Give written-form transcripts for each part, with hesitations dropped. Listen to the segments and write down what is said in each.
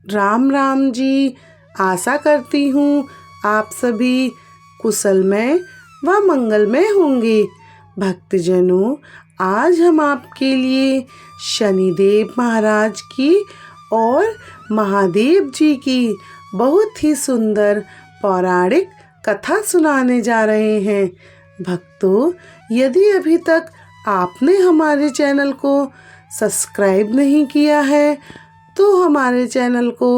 राम राम जी। आशा करती हूँ आप सभी कुशलमय व मंगलमय होंगे। भक्तजनों, आज हम आपके लिए शनिदेव महाराज की और महादेव जी की बहुत ही सुंदर पौराणिक कथा सुनाने जा रहे हैं। भक्तों, यदि अभी तक आपने हमारे चैनल को सब्सक्राइब नहीं किया है तो हमारे चैनल को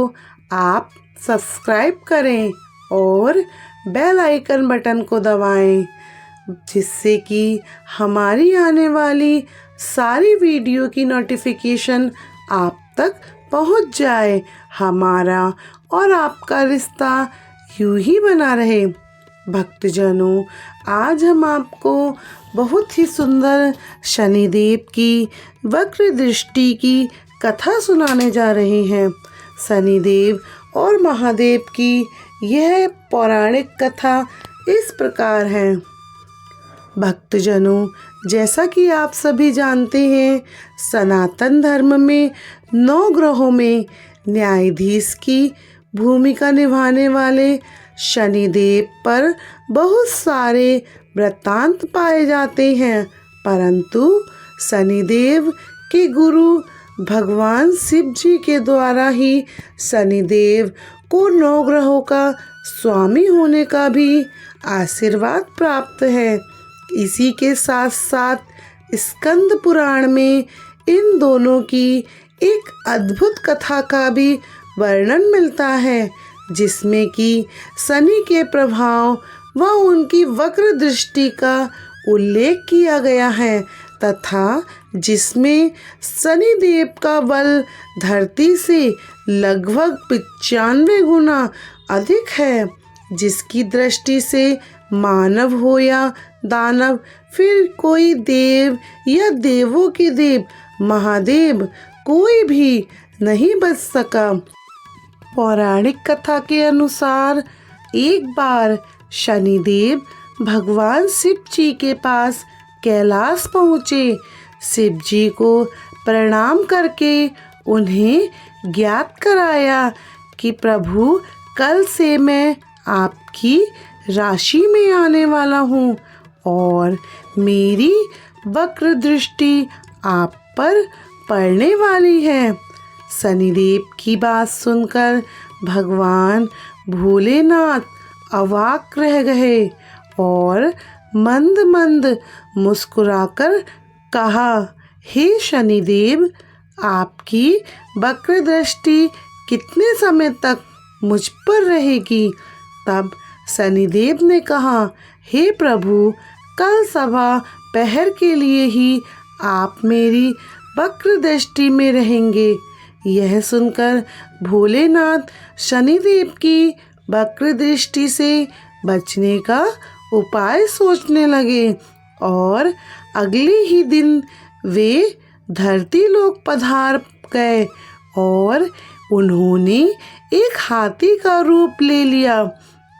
आप सब्सक्राइब करें और बेल आइकन बटन को दबाएं, जिससे कि हमारी आने वाली सारी वीडियो की नोटिफिकेशन आप तक पहुंच जाए। हमारा और आपका रिश्ता यूं ही बना रहे। भक्तजनों, आज हम आपको बहुत ही सुंदर शनिदेव की वक्र दृष्टि की कथा सुनाने जा रहे हैं। शनिदेव और महादेव की यह पौराणिक कथा इस प्रकार है। भक्तजनों, जैसा कि आप सभी जानते हैं, सनातन धर्म में 9 ग्रहों में न्यायाधीश की भूमिका निभाने वाले शनिदेव पर बहुत सारे वृत्तांत पाए जाते हैं, परंतु शनिदेव के गुरु भगवान शिव जी के द्वारा ही शनिदेव को 9 ग्रहों का स्वामी होने का भी आशीर्वाद प्राप्त है। इसी के साथ साथ स्कंद पुराण में इन दोनों की एक अद्भुत कथा का भी वर्णन मिलता है, जिसमें कि शनि के प्रभाव व उनकी वक्र दृष्टि का उल्लेख किया गया है तथा जिसमें शनिदेव का बल धरती से लगभग 95 गुना अधिक है, जिसकी दृष्टि से मानव हो या दानव, फिर कोई देव या देवों के देव महादेव कोई भी नहीं बच सका। पौराणिक कथा के अनुसार एक बार शनिदेव भगवान शिव जी के पास कैलाश पहुँचे। शिव जी को प्रणाम करके उन्हें ज्ञात कराया कि प्रभु, कल से मैं आपकी राशि में आने वाला हूँ और मेरी वक्र दृष्टि आप पर पड़ने वाली है। शनिदेव की बात सुनकर भगवान भोलेनाथ अवाक रह गए और मंद मंद मुस्कुराकर कहा, हे शनिदेव, आपकी वक्र दृष्टि कितने समय तक मुझ पर रहेगी? तब शनिदेव ने कहा, हे प्रभु, कल सवा पहर के लिए ही आप मेरी वक्र दृष्टि में रहेंगे। यह सुनकर भोलेनाथ शनिदेव की वक्र दृष्टि से बचने का उपाय सोचने लगे और अगले ही दिन वे धरती लोक पधार गए और उन्होंने एक हाथी का रूप ले लिया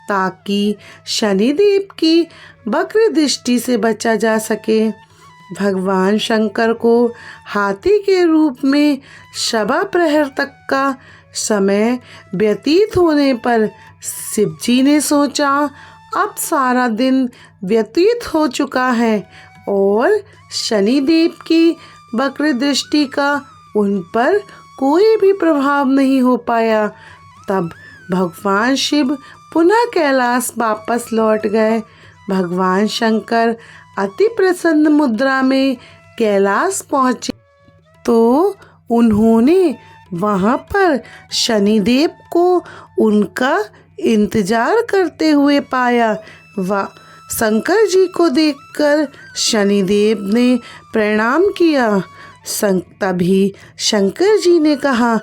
ताकि शनिदेव की वक्र दृष्टि से बचा जा सके। भगवान शंकर को हाथी के रूप में शबा प्रहर तक का समय व्यतीत होने पर शिव जी ने सोचा, अब सारा दिन व्यतीत हो चुका है और शनिदेव की वक्र दृष्टि का उन पर कोई भी प्रभाव नहीं हो पाया। तब भगवान शिव पुनः कैलाश वापस लौट गए। भगवान शंकर अति प्रसन्न मुद्रा में कैलाश पहुँचे तो उन्होंने वहाँ पर शनिदेव को उनका इंतजार करते हुए पाया। शंकर जी को देखकर शनिदेव ने प्रणाम किया। तभी शंकर जी ने कहा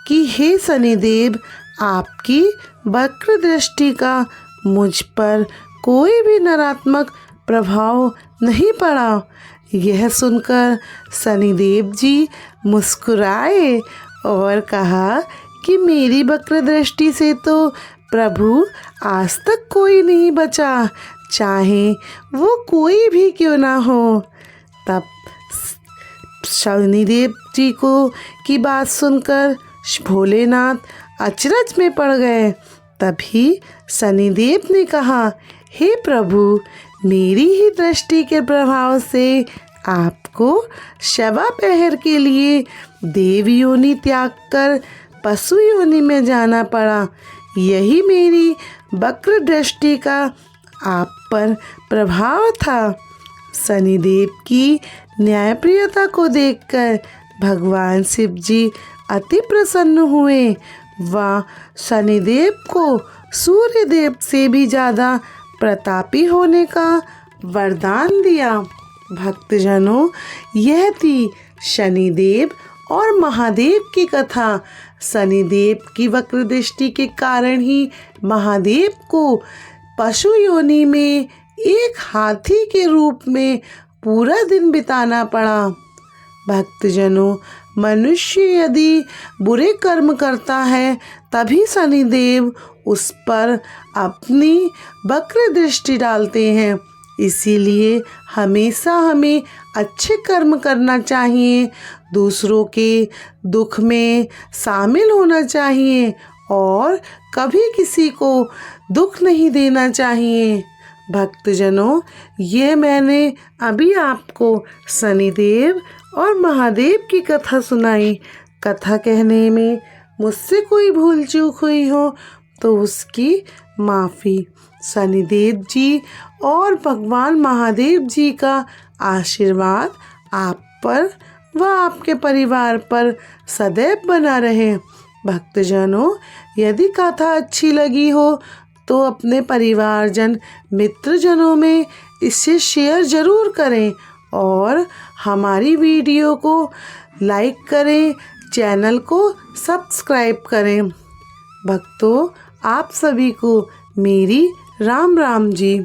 कि हे शनिदेव, आपकी वक्र दृष्टि का मुझ पर कोई भी नकारात्मक प्रभाव नहीं पड़ा। यह सुनकर शनिदेव जी मुस्कुराए और कहा कि मेरी वक्र दृष्टि से तो प्रभु आज तक कोई नहीं बचा, चाहे वो कोई भी क्यों ना हो। तब शनिदेव जी को की बात सुनकर भोलेनाथ अचरज में पड़ गए। तभी शनिदेव ने कहा, हे प्रभु, मेरी ही दृष्टि के प्रभाव से आपको शवा पहर के लिए देव योनि त्याग कर पशु योनि में जाना पड़ा। यही मेरी वक्र दृष्टि का आप पर प्रभाव था। शनिदेव की न्यायप्रियता को देखकर भगवान शिव जी अति प्रसन्न हुए। वह शनिदेव को सूर्य देव से भी ज़्यादा प्रतापी होने का वरदान दिया। भक्तजनों, यह थी शनिदेव और महादेव की कथा। शनिदेव की वक्र दृष्टि के कारण ही महादेव को पशु योनि में एक हाथी के रूप में पूरा दिन बिताना पड़ा। भक्तजनों, मनुष्य यदि बुरे कर्म करता है तभी शनिदेव उस पर अपनी वक्र दृष्टि डालते हैं। इसीलिए हमेशा हमें अच्छे कर्म करना चाहिए, दूसरों के दुख में शामिल होना चाहिए और कभी किसी को दुख नहीं देना चाहिए। भक्तजनों, ये मैंने अभी आपको शनिदेव और महादेव की कथा सुनाई। कथा कहने में मुझसे कोई भूल चूक हुई हो तो उसकी माफ़ी। शनिदेव जी और भगवान महादेव जी का आशीर्वाद आप पर व आपके परिवार पर सदैव बना रहे। भक्तजनों, यदि कथा अच्छी लगी हो तो अपने परिवारजन मित्रजनों में इसे शेयर ज़रूर करें और हमारी वीडियो को लाइक करें, चैनल को सब्सक्राइब करें। भक्तों, आप सभी को मेरी राम राम जी।